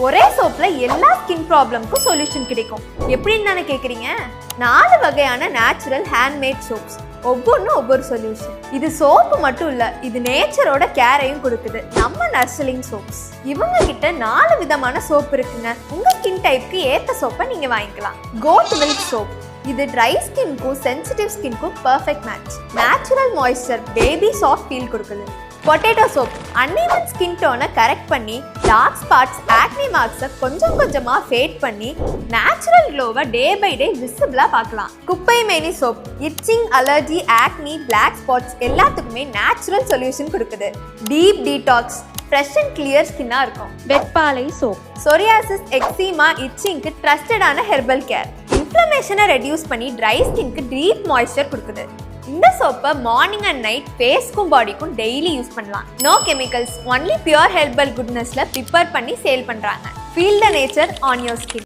ஒரே சோப்ல எல்லா skin ப்ராப்ளம்க்கும் solution கிடைக்கும். எப்படின்னு தானே கேக்குறீங்க? 4 வகையான நேச்சுரல் ஹேண்ட்மேட் சோப்ஸ், ஒவ்வொன்றும் ஒவ்வொரு சொல்யூஷன். இது சோப்பு மட்டும் இல்ல, இது நேச்சரோட கேரையும் கொடுக்குது. நம்ம நர்சலிங் சோப்ஸ் இவங்க கிட்ட 4 விதமான சோப் இருக்குங்க. உங்க ஸ்கின் டைப்க்கு ஏத்த சோப்பை நீங்க வாங்கிக்கலாம். கோட் மில்க் சோப், இது ட்ரை ஸ்கின்க்கும் சென்சிட்டிவ் ஸ்கின்க்கும் perfect match. Natural moisture, baby soft feel கொடுக்குது. பொட்டேட்டோ சோப் அன்ஈவன் ஸ்கின் டோனை கரெக்ட் பண்ணி டார்க் ஸ்பாட்ஸ், ஆக்னி மார்க்ஸை கொஞ்சம் கொஞ்சமா ஃபேட் பண்ணி நேச்சுரல் க்ளோவை டே பை டே விசிபிளா பார்க்கலாம். குப்பைமேனி soap itching, allergy, acne, black spots எல்லாத்துக்குமே நேச்சுரல் சொல்யூஷன் கொடுக்குது. Deep detox, fresh and clear ஸ்கின்னா இருக்கும். வெட்பாலை சோப் சொரியாசிஸ், எக்ஸிமா, இச்சிங்க்கு ட்ரஸ்டடான ஹெர்பல் கேர். இன்ஃப்ளமேஷனை ரெடியூஸ் பண்ணி ட்ரை ஸ்கின்க்கு டீப் மாய்ஸ்சர் கொடுக்குது. இந்த சோப்பை மார்னிங் அண்ட் நைட் ஃபேஸ்க்கும் பாடிக்கும் டெய்லி யூஸ் பண்ணலாம். No chemicals, only pure herbal குட்னஸ்ல ப்ரிப்பேர் பண்ணி சேல் பண்றாங்க. Feel the nature on your skin.